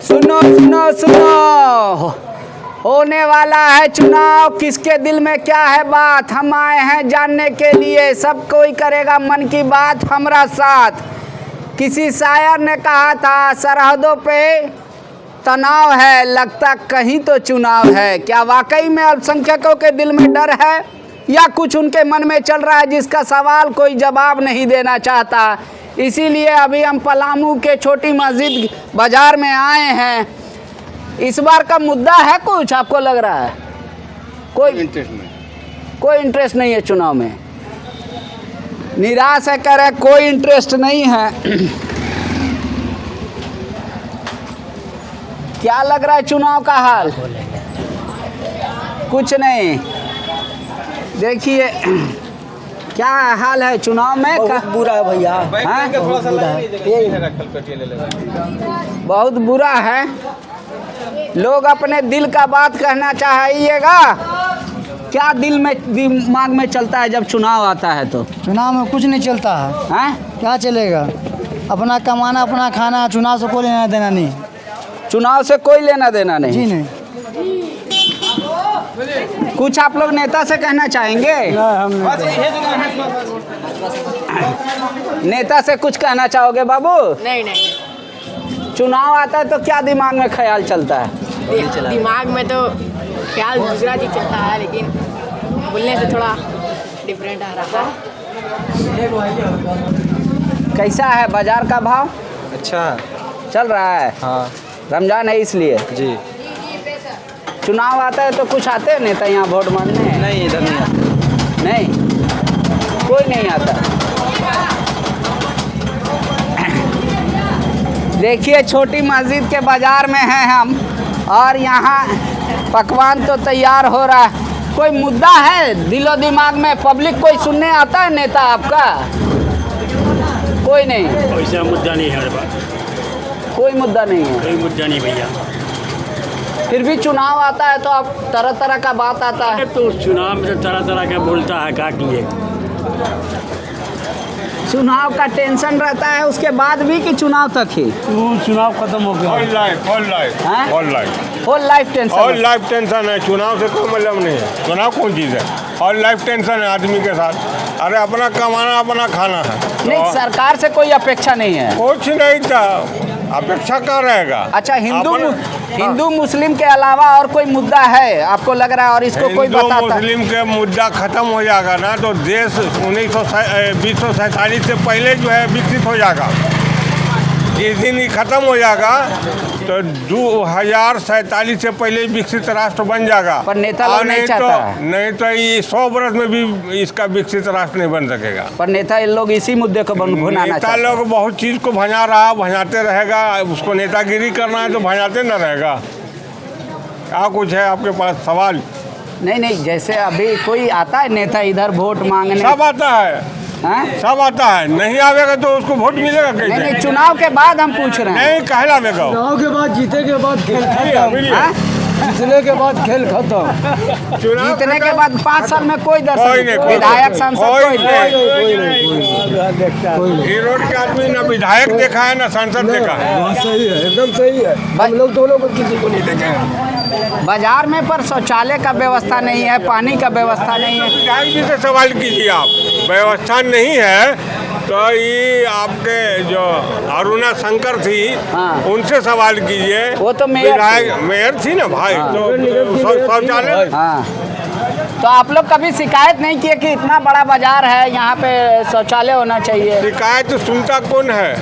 सुनो सुनो सुनो, होने वाला है चुनाव, किसके दिल में क्या है बात, हम आए हैं जानने के लिए, सब कोई करेगा मन की बात हमारा साथ। किसी शायर ने कहा था सरहदों पे तनाव है, लगता कहीं तो चुनाव है। क्या वाकई में अल्पसंख्यकों के दिल में डर है या कुछ उनके मन में चल रहा है जिसका सवाल कोई जवाब नहीं देना चाहता। इसीलिए अभी हम पलामू के छोटी मस्जिद बाज़ार में आए हैं। इस बार का मुद्दा है कुछ आपको लग रहा है? कोई इंटरेस्ट नहीं है चुनाव में, निराश है, कह रहे कोई इंटरेस्ट नहीं है। क्या लग रहा है चुनाव का हाल? कुछ नहीं। देखिए क्या हाल है चुनाव में। बहुत बुरा है भैया, बहुत बुरा है। लोग अपने दिल का बात कहना चाहिएगा। क्या दिमाग में चलता है जब चुनाव आता है? तो चुनाव में कुछ नहीं चलता है। हैं? क्या चलेगा? अपना कमाना अपना खाना, चुनाव से कोई लेना देना नहीं। चुनाव से कोई लेना देना नहीं? जी नहीं। कुछ आप लोग नेता से कहना चाहेंगे? नेता से कुछ कहना चाहोगे बाबू? नहीं। चुनाव आता है तो क्या दिमाग में ख्याल चलता है? दिमाग में तो ख्याल दूसरा चीज चलता है, लेकिन बोलने से थोड़ा डिफरेंट आ रहा है। कैसा है बाजार का भाव? अच्छा चल रहा है। हाँ रमजान है इसलिए। जी। चुनाव आता है तो कुछ आते हैं नेता यहाँ वोट मांगने? नहीं, इधर नहीं आता। नहीं, कोई नहीं आता। देखिए छोटी मस्जिद के बाज़ार में हैं हम और यहाँ पकवान तो तैयार हो रहा है। कोई मुद्दा है दिलो दिमाग में? पब्लिक कोई सुनने आता है नेता आपका? कोई नहीं। वैसा मुद्दा नहीं है हमारे पास, कोई मुद्दा नहीं है। कोई मुद्दा नहीं भैया। फिर भी चुनाव आता है तो अब तरह तरह का बात आता है। तो उस चुनाव में तो तरह तरह का बोलता है, क्या किए। चुनाव का टेंशन रहता है उसके बाद भी कि चुनाव तक ही? चुनाव खत्म हो गया। होल लाइफ टेंशन है। चुनाव से कोई मतलब नहीं है। चुनाव कौन चीज़ है? और लाइफ टेंशन है आदमी के साथ। अरे अपना कमाना अपना खाना है। नहीं, सरकार से कोई अपेक्षा नहीं है? कुछ नहीं था, अपेक्षा क्या रहेगा? अच्छा, हिंदू मुस्लिम के अलावा और कोई मुद्दा है आपको लग रहा है और इसको कोई बताता? मुस्लिम के मुद्दा खत्म हो जाएगा ना तो देश 1947 से पहले जो है विकसित हो जाएगा। जिस दिन ही खत्म हो जाएगा तो 2047 से पहले विकसित राष्ट्र बन जाएगा। पर नेता लोग नहीं चाहता। नहीं तो ये 100 वर्ष में भी इसका विकसित राष्ट्र नहीं बन सकेगा। पर नेता लोग इसी मुद्दे को भुनाना नेता चाहते। लोग बहुत चीज़ को भंजाते रहेगा। उसको नेतागिरी करना है तो भंजाते न रहेगा। क्या कुछ है आपके पास सवाल? नहीं, जैसे अभी कोई आता है नेता इधर वोट मांगने? सब आता है। सब आता है। नहीं आवेगा तो उसको वोट मिलेगा कैसे? नहीं, चुनाव के बाद हम पूछ रहे हैं। नहीं, कहला आवेगा। चुनाव के बाद, जीते के बाद खेल खत्म। जीतने के बाद खेल खत्म। जीतने के बाद 5 साल में कोई दर्शन, विधायक सांसद कोई नहीं। ये रोड के आदमी ना विधायक देखा है ना सांसद देखा है। सही है, एकदम सही है। हम लोग दोनों को किसी को नहीं देखे। बाजार में पर शौचालय का व्यवस्था नहीं है, पानी का व्यवस्था नहीं है। विधायक जी से सवाल कीजिए आप। व्यवस्था नहीं है तो ये आपके जो अरुणा शंकर थी, हाँ। उनसे सवाल कीजिए। वो तो मेयर थी ना भाई। हाँ। तो शौचालय। हाँ, तो आप लोग कभी शिकायत नहीं किए कि इतना बड़ा बाजार है, यहाँ पे शौचालय होना चाहिए? शिकायत सुनता कौन है?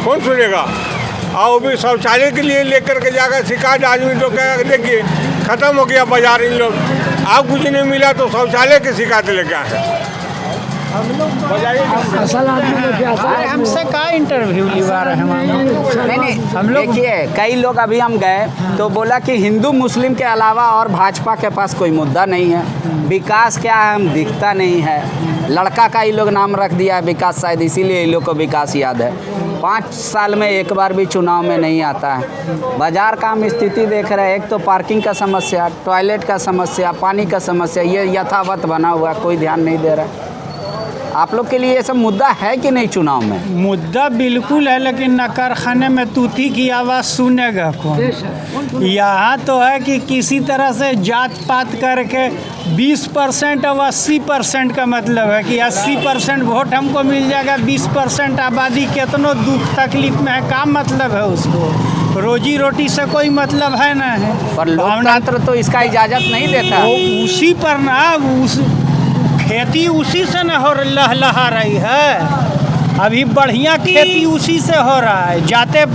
कौन सुनेगा? और वो भी शौचालय के लिए लेकर के जाकर शिकायत आदमी तो कहेगा देखिए खत्म हो गया बाजार, इन लोग आप कुछ नहीं मिला तो शौचालय की शिकायत लेके आए। असल आदमी हमसे का इंटरव्यू लिवा रहे हैं? नहीं, हम लोग देखिए कई लोग अभी हम गए तो बोला कि हिंदू मुस्लिम के अलावा और भाजपा के पास कोई मुद्दा नहीं है। विकास क्या है हम दिखता नहीं है। लड़का का ही लोग नाम रख दिया है विकास, शायद इसीलिए इन लोग को विकास याद है। 5 साल में एक बार भी चुनाव में नहीं आता है। बाजार का हम स्थिति देख रहे हैं, एक तो पार्किंग का समस्या, टॉयलेट का समस्या, पानी का समस्या, ये यथावत बना हुआ है, कोई ध्यान नहीं दे रहा है। आप लोग के लिए ये सब मुद्दा है कि नहीं चुनाव में? मुद्दा बिल्कुल है, लेकिन न कारखाने में तूती की आवाज़ सुनेगा कौन? यहाँ तो है कि किसी तरह से जात पात करके 20% और 80% का मतलब है कि 80% वोट हमको मिल जाएगा, 20% आबादी कितनों दुख तकलीफ में है, का मतलब है उसको? रोजी रोटी से कोई मतलब है ना है। पर लोकतंत्र तो इसका इजाज़त नहीं देता। वो उसी पर ना उस खेती उसी से न हो लहलहा रही है। अभी बढ़िया खेती उसी से हो रहा है, जाते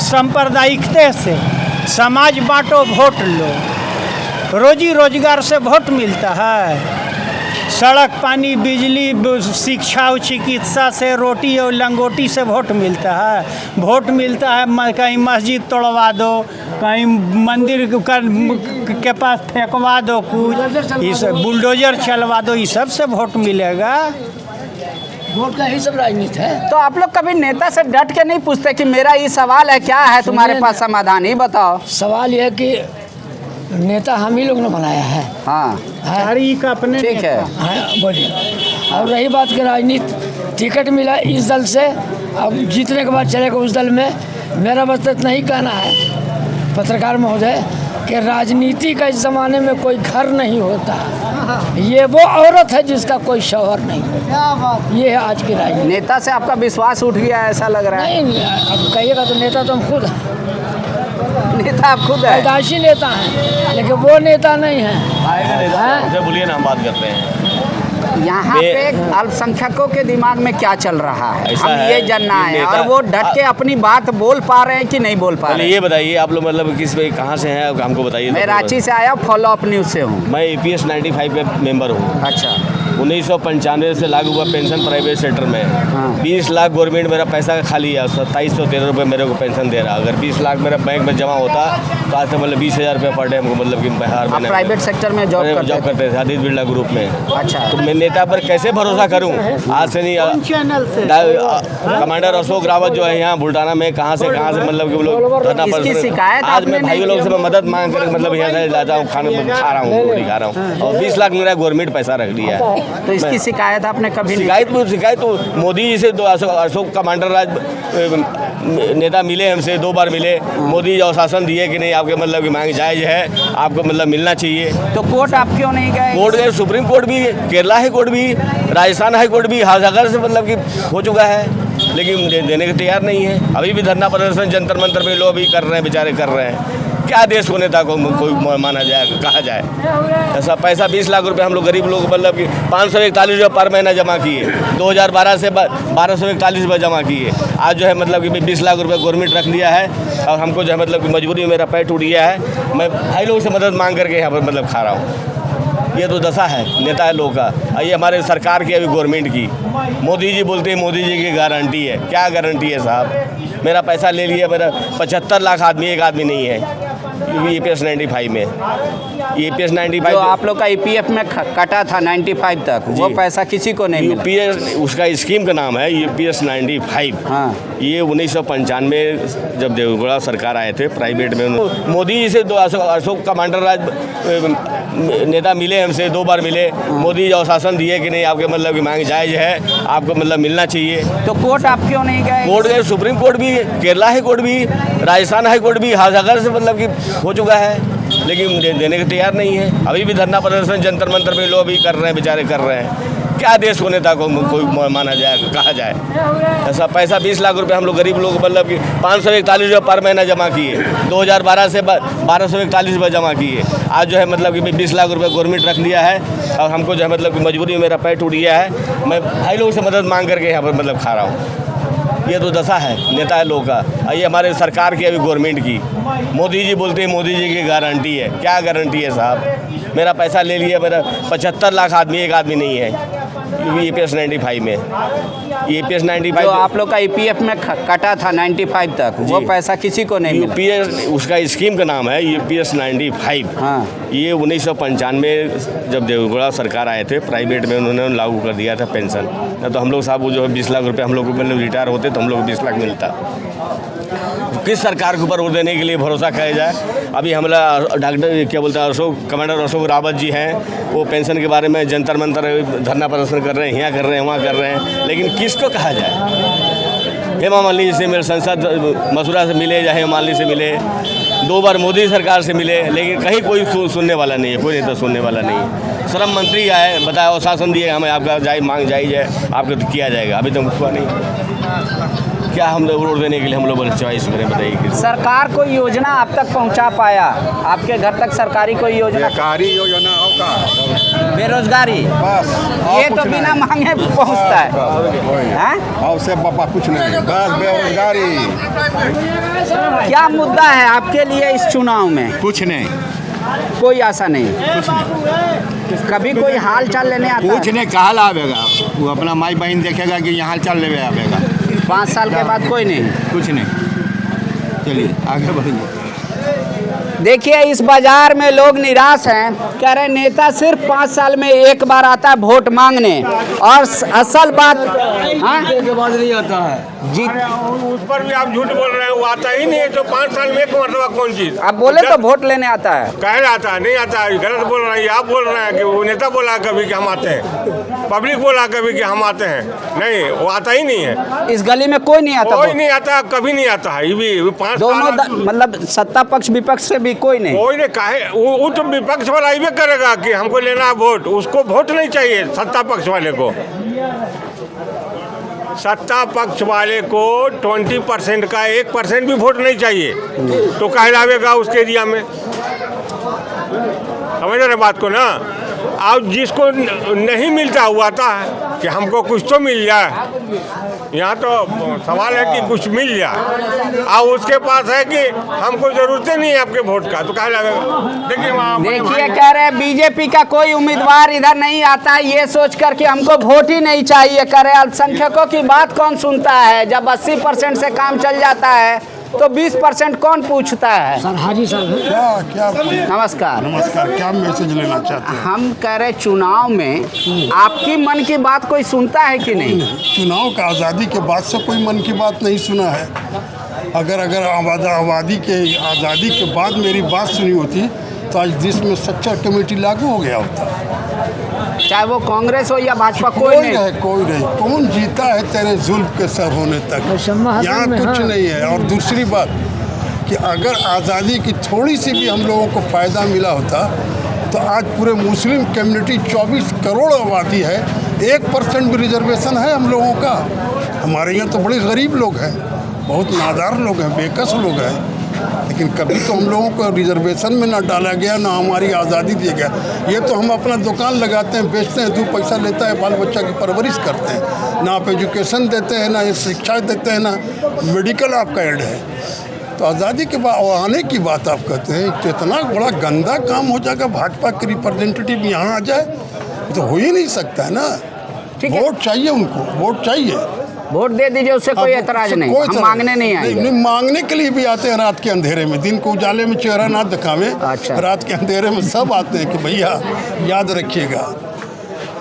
सांप्रदायिकते से। समाज बांटो वोट लो, रोजी रोजगार से वोट मिलता है। सड़क पानी बिजली शिक्षा और चिकित्सा से, रोटी और लंगोटी से वोट मिलता है। वोट मिलता है कहीं मस्जिद तोड़वा दो, कहीं मंदिर के पास फेंकवा दो, कुछ ये सब बुलडोजर चलवा दो, ये सब से वोट मिलेगा। वोट का ही सब राजनीति है। तो आप लोग कभी नेता से डट के नहीं पूछते कि मेरा ये सवाल है, क्या है तुम्हारे पास समाधान, ही बताओ? सवाल यह है कि नेता हम ही लोग ने बनाया है। हाँ, का अपने ठीक है। हाँ, बोलिए। और रही बात की राजनीति, टिकट मिला इस दल से, अब जीतने के बाद चलेगा उस दल में। मेरा बस इतना ही कहना है पत्रकार महोदय कि राजनीति का इस ज़माने में कोई घर नहीं होता। ये वो औरत है जिसका कोई शौहर नहीं होता। ये है आज की राजनीति। नेता से आपका विश्वास उठ गया ऐसा लग रहा है? नहीं, अब कहिएगा तो नेता तो हम खुद हैं, नेता आप खुद है? पैदाइशी नेता हैं, लेकिन वो नेता नहीं है। उनसे बोलिए ना, हम बात करते हैं। यहाँ पे अल्पसंख्यकों के दिमाग में क्या चल रहा है, ऐसा हम है ये जानना कि है। नेता- और वो डट के अपनी बात बोल पा रहे हैं कि नहीं बोल पा पहले रहे हैं? ये बताइए आप लोग मतलब किस पे कहाँ से हैं, हमको बताइए। मैं रांची से आया, फॉलो अप न्यूज़ से हूँ। मैं EPS 95 के मेंबर हूँ। अच्छा, 1995 से लागू हुआ पेंशन प्राइवेट सेक्टर में। हाँ। 20 लाख गवर्नमेंट मेरा पैसा खाली है, 2713 रुपये मेरे को पेंशन दे रहा। अगर 20 लाख मेरा बैंक में जमा होता तो आज तक मतलब 20,000 रुपये पर डे हमको मतलब कि बिहार आप में प्राइवेट सेक्टर में जॉब करते थे आदित्य बिरला ग्रुप में। अच्छा, तो मैं नेता पर कैसे भरोसा करूं? आज से नहीं, चैनल से कमांडर अशोक रावत जो है यहाँ बुल्टाना में कहाँ से मतलब कि वो लोग धरना पर। इसकी शिकायत आज आपने मैं भाई नहीं लोग से की? मैं मदद मांग कर मतलब यहाँ से लाता हूँ, खाना खा रहा हूँ, रोटी खा रहा हूँ, और 20 लाख मेरा गवर्नमेंट पैसा रख लिया है। तो इसकी शिकायत आपने कभी नहीं? शिकायत तो मोदी जी से अशोक कमांडर राज नेता मिले, हमसे 2 बार मिले। मोदी जी आश्वासन दिए कि नहीं आपके मतलब की मांग जायज़ है, आपको मतलब मिलना चाहिए। तो कोर्ट आप क्यों नहीं गए? कोर्ट गए, सुप्रीम कोर्ट भी, केरला हाई कोर्ट भी, राजस्थान हाई कोर्ट भी, हाजगर से मतलब कि हो चुका है, लेकिन देने के तैयार नहीं है। अभी भी धरना प्रदर्शन जंतर मंतर पे लोग अभी कर रहे हैं, बेचारे कर रहे हैं। क्या देश को नेता को कोई माना जाए, कहा जाए? ऐसा पैसा 20 लाख रुपए हम लोग गरीब लोग मतलब कि 541 रुपये पर महीना जमा किए, 2012 से 1241 रुपये जमा किए। आज जो है मतलब कि 20 लाख रुपये गवर्नमेंट रख लिया है, और हमको जो है मतलब कि मजबूरी में मेरा पैर टूट गया है। मैं भाई लोगों से मदद मांग करके यहाँ पर मतलब खा रहा हूँ। ये तो दशा है नेता है लोग का। ये हमारे सरकार की, अभी गवर्नमेंट की। मोदी जी बोलते हैं मोदी जी की गारंटी है, क्या गारंटी है साहब? मेरा पैसा ले लिया, मेरा 75 लाख आदमी, एक आदमी नहीं है EPS 95 में। EPS 95 जो आप लोग का EPF में कटा था 95 तक, वो पैसा किसी को नहीं मिला? UPS उसका स्कीम का नाम है EPS 95। हाँ। ये 1995 जब देवगौड़ा सरकार आए थे प्राइवेट में, मोदी जी से अशोक कमांडर राज नेता मिले, हमसे 2 बार मिले। मोदी जी आश्वासन दिए कि नहीं आपके मतलब की मांग जायज़ है, आपको मतलब मिलना चाहिए। तो कोर्ट आप क्यों नहीं गए? कोर्ट गए, सुप्रीम कोर्ट भी, केरला हाई कोर्ट भी, राजस्थान हाई कोर्ट भी, हाजगर से मतलब कि हो चुका है, लेकिन देने के तैयार नहीं है। अभी भी धरना प्रदर्शन जंतर मंतर पे लोग अभी कर रहे हैं, बेचारे कर रहे हैं। क्या देश को नेता को कोई माना जाए, कहा जाए? ऐसा पैसा 20 लाख रुपए हम लोग गरीब लोग मतलब कि 541 रुपये पर महीना जमा किए, 2012 से 1241 रुपये जमा किए। आज जो है मतलब कि 20 लाख रुपये गवर्नमेंट रख लिया है, और हमको जो है मतलब कि मजबूरी में मेरा पैर टूट गया है। मैं भाई लोगों से मदद मांग करके यहाँ पर मतलब खा रहा हूँ। ये तो दशा है नेता है लोग का। ये हमारे सरकार की, अभी गवर्नमेंट की। मोदी जी बोलते हैं मोदी जी की गारंटी है, क्या गारंटी है साहब? मेरा पैसा ले लिया, मेरा 75 लाख आदमी, एक आदमी नहीं है EPS 95 में। EPS जो 95 आप लोग का EPF में कटा था 95 तक, वो जी। पैसा किसी को नहीं मिला। UPS उसका स्कीम का नाम है EPS 95। हाँ। ये 1995 जब देवगौड़ा सरकार आए थे, प्राइवेट में उन्होंने लागू कर दिया था पेंशन। ना तो हम लोग साहब वो जो है 20 लाख रुपए हम लोग को मतलब रिटायर होते तो हम लोग को 20 लाख मिलता। किस सरकार के ऊपर वोट देने के लिए भरोसा किया जाए। अभी हमारा डॉक्टर क्या बोलते हैं कमांडर अशोक रावत जी हैं, वो पेंशन के बारे में जंतर मंतर धरना प्रदर्शन कर रहे हैं, यहाँ कर रहे हैं, वहाँ कर रहे हैं, लेकिन किसको कहा जाए। हेमा मालिनी से मेरे संसद मथुरा से मिले या हेमा मालिनी से मिले, 2 बार मोदी सरकार से मिले, लेकिन कहीं कोई सुनने वाला नहीं है, कोई नेता सुनने वाला नहीं है। श्रम मंत्री आए, बताया और शासन दिए हमें आपका मांग जायज़ है, आपका तो किया जाएगा, अभी तो हुआ नहीं। क्या हम लोग वोट देने के लिए हम लोग चॉइस करें, बताइए। सरकार कोई योजना आप तक पहुंचा पाया? आपके घर तक सरकारी कोई योजना? सरकारी योजना होगा बेरोजगारी बस, ये तो बिना मांगे पहुंचता है। और से बाबा कुछ नहीं, बस बेरोजगारी। क्या मुद्दा है आपके लिए इस चुनाव में? कुछ नहीं, कोई आशा नहीं, कभी कोई हाल चाल लेने आता कुछ है? नहीं। कहा आवेगा वो अपना माई बहन देखेगा कि यहाँ चल ले आवेगा। 5 साल के बाद कोई नहीं। कुछ नहीं। चलिए आगे बढ़िए। देखिए इस बाजार में लोग निराश हैं, कह रहे नेता सिर्फ 5 साल में एक बार आता है वोट मांगने, और असल बात के बाद नहीं आता है। जीत। उस पर भी आप झूठ बोल रहे हैं, वो आता ही नहीं है। तो 5 साल में एक मरतबा कौन चीज आप बोले तो वोट लेने आता है। कह आता है, नहीं आता है, गलत बोल रहे हैं। आप बोल रहे हैं कि वो नेता बोला कभी कि हम आते हैं, पब्लिक बोला कभी कि हम आते हैं, नहीं वो आता ही नहीं है। इस गली में कोई नहीं आता कोई वोट। नहीं आता, कभी नहीं आता है। ये भी 5 दोनों साल मतलब सत्ता पक्ष विपक्ष से भी कोई नहीं। कोई नहीं। काहे वो तो विपक्ष वाला ही करेगा कि हमको लेना है वोट, उसको वोट नहीं चाहिए। सत्ता पक्ष वाले को, सत्ता पक्ष वाले को 20% का 1% भी वोट नहीं चाहिए, तो काहे लावेगा उसके एरिया में। समझ रहे बात को ना। और जिसको नहीं मिलता हुआ आता है कि हमको कुछ तो मिल जाए। यहाँ तो सवाल है कि कुछ मिल जाए, और उसके पास है कि हमको जरूरत नहीं है आपके वोट का, तो काहे लगेगा। देखिए कह रहे हैं बीजेपी का कोई उम्मीदवार इधर नहीं आता है, ये सोचकर कि हमको वोट ही नहीं चाहिए। कह रहे अल्पसंख्यकों की बात कौन सुनता है? जब 80% से काम चल जाता है तो 20% कौन पूछता है? सर हाजी साहब क्या नमस्कार। नमस्कार, क्या मैसेज लेना चाहते हैं? हम कह रहे चुनाव में आपकी मन की बात कोई सुनता है कि नहीं? चुनाव का आज़ादी के बाद से कोई मन की बात नहीं सुना है। अगर आज़ादी के बाद मेरी बात सुनी होती तो आज देश में सच्चा कमेटी लागू हो गया होता। चाहे वो कांग्रेस हो या भाजपा, कोई नहीं रहे, कोई नहीं। कौन जीता है तेरे जुल्म के सर होने तक? यहाँ कुछ नहीं है। और दूसरी बात कि अगर आज़ादी की थोड़ी सी भी हम लोगों को फ़ायदा मिला होता तो आज पूरे मुस्लिम कम्युनिटी 24 करोड़ आबादी है, 1% भी रिजर्वेशन है हम लोगों का। हमारे यहाँ तो बड़े गरीब लोग हैं, बहुत नादार लोग हैं, बेकस लोग हैं, लेकिन कभी तो हम लोगों को रिजर्वेशन में ना डाला गया, ना हमारी आज़ादी दिया गया। ये तो हम अपना दुकान लगाते हैं, बेचते हैं, 2 पैसा लेता है, बाल बच्चा की परवरिश करते हैं, ना आप एजुकेशन देते हैं, ना शिक्षा देते हैं, ना मेडिकल आपका एड है। तो आज़ादी के बाद आने की बात आप कहते हैं, तो इतना बड़ा गंदा काम हो जाएगा। भाजपा के रिप्रेजेंटेटिव यहाँ आ जाए तो हो ही नहीं सकता है ना। वोट चाहिए उनको, वोट चाहिए, वोट दे दीजिए, उससे कोई एतराज नहीं। हम मांगने नहीं आएंगे। नहीं, मांगने के लिए भी आते हैं रात के अंधेरे में। दिन को उजाले में चेहरा ना दिखावे, अच्छा। रात के अंधेरे में सब आते हैं कि भैया याद रखिएगा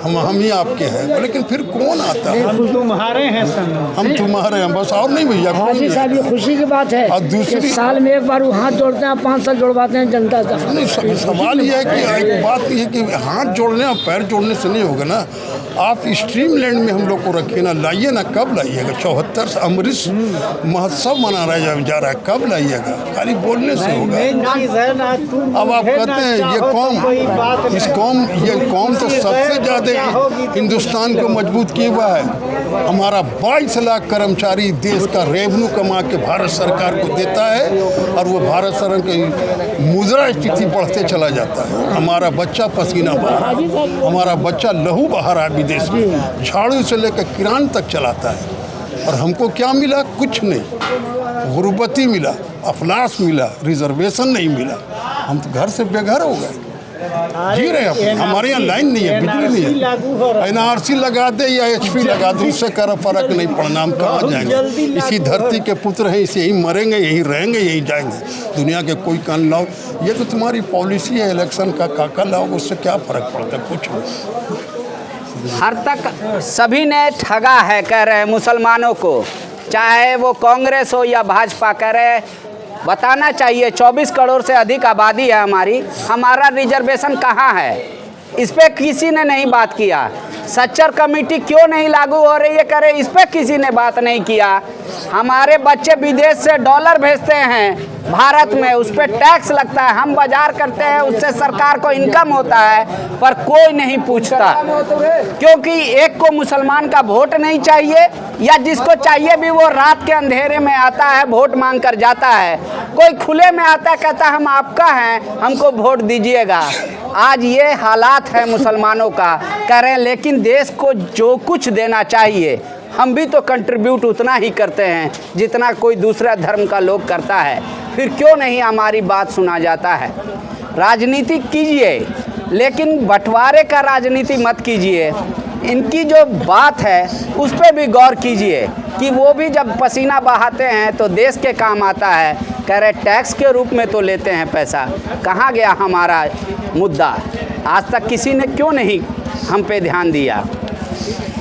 हम ही आपके हैं। लेकिन फिर कौन आता है? हम तुम्हारे हैं सन, हम तुम्हारे हैं, बस और नहीं भैया। हाजी साहब ये खुशी की बात है। और दूसरी साल में एक बार वो हाथ जोड़ते हैं, 5 साल जोड़वाते हैं जनता का। नहीं, सवाल ये है कि एक बात ये है कि हाथ जोड़ने और पैर जोड़ने से नहीं होगा ना। आप स्ट्रीम लैंड में हम लोग को रखिए ना, लाइए ना। कब लाइएगा? 74 से अमृत महोत्सव मना रहा जा रहा है, कब लाइएगा? खाली बोलने से होगा। अब आप कहते हैं ये कौम तो सबसे ज़्यादा हिंदुस्तान को मजबूत किया हुआ है। हमारा 22 लाख कर्मचारी देश का रेवेन्यू कमा के भारत सरकार को देता है, और वो भारत सरकार की मुद्रा स्थिति बढ़ते चला जाता है। हमारा बच्चा पसीना बहा, हमारा बच्चा लहू बहा रहा है विदेश में, झाड़ू से लेकर किरान तक चलाता है। और हमको क्या मिला? कुछ नहीं। गुर्बती मिला, अफलास मिला, रिजर्वेशन नहीं मिला। हम तो घर से बेघर हो गए। जी रहे हैं। हमारे यहाँ लाइन नहीं है, बिजली नहीं है। लागू हो रहा है। NRC लगा दे या HP लगा दे, उससे कर फर्क नहीं पड़ना। हम कहाँ जाएंगे? इसी धरती के पुत्र हैं, इसे यहीं मरेंगे, यहीं रहेंगे, यहीं जाएंगे। दुनिया के कोई कान लाओ, ये तो तुम्हारी पॉलिसी है इलेक्शन का, काका लाओ, उससे क्या फर्क पड़ता है? कुछ नहीं। हर तक सभी ने ठगा है कह रहे हैं मुसलमानों को, चाहे वो कांग्रेस हो या भाजपा। कह रहे बताना चाहिए 24 करोड़ से अधिक आबादी है हमारी, हमारा रिजर्वेशन कहाँ है? इस पे किसी ने नहीं बात किया। सच्चर कमेटी क्यों नहीं लागू हो रही है करे, इस पे किसी ने बात नहीं किया। हमारे बच्चे विदेश से डॉलर भेजते हैं भारत में, उस पर टैक्स लगता है, हम बाजार करते हैं, उससे सरकार को इनकम होता है, पर कोई नहीं पूछता। क्योंकि एक को मुसलमान का वोट नहीं चाहिए, या जिसको चाहिए भी वो रात के अंधेरे में आता है, वोट मांग कर जाता है। कोई खुले में आता है, कहता हम आपका हैं, हमको वोट दीजिएगा। आज ये हालात है मुसलमानों का। कह रहे हैं लेकिन देश को जो कुछ देना चाहिए, हम भी तो कंट्रीब्यूट उतना ही करते हैं जितना कोई दूसरा धर्म का लोग करता है, फिर क्यों नहीं हमारी बात सुना जाता है? राजनीति कीजिए, लेकिन बंटवारे का राजनीति मत कीजिए। इनकी जो बात है उस पर भी गौर कीजिए कि वो भी जब पसीना बहाते हैं तो देश के काम आता है। कह रहे टैक्स के रूप में तो लेते हैं पैसा, कहाँ गया हमारा मुद्दा? आज तक किसी ने क्यों नहीं हम पे ध्यान दिया?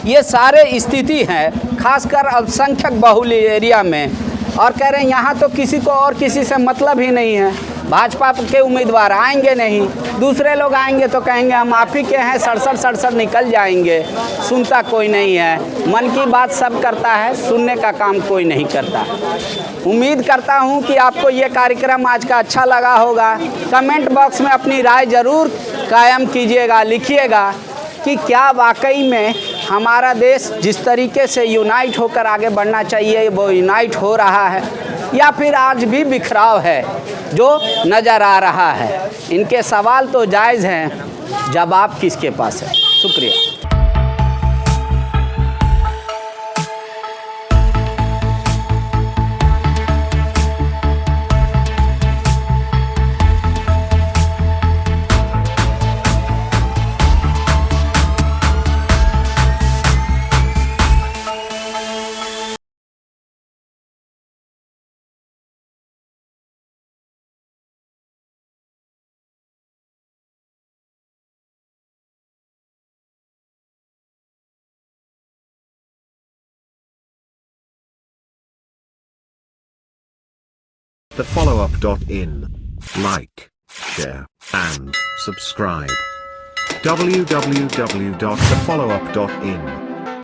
ये सारे स्थिति है खासकर अल्पसंख्यक बहुल एरिया में। और कह रहे हैं यहाँ तो किसी को और किसी से मतलब ही नहीं है। भाजपा के उम्मीदवार आएंगे नहीं, दूसरे लोग आएंगे तो कहेंगे हम आप ही के हैं, सड़सड़ सड़सड़ निकल जाएंगे। सुनता कोई नहीं है। मन की बात सब करता है, सुनने का काम कोई नहीं करता। उम्मीद करता हूँ कि आपको ये कार्यक्रम आज का अच्छा लगा होगा। कमेंट बॉक्स में अपनी राय ज़रूर कायम कीजिएगा, लिखिएगा कि क्या वाकई में हमारा देश जिस तरीके से यूनाइट होकर आगे बढ़ना चाहिए वो यूनाइट हो रहा है, या फिर आज भी बिखराव है जो नज़र आ रहा है। इनके सवाल तो जायज़ हैं, जवाब किसके पास है? शुक्रिया। thefollowup.in. Like, share, and subscribe. www.thefollowup.in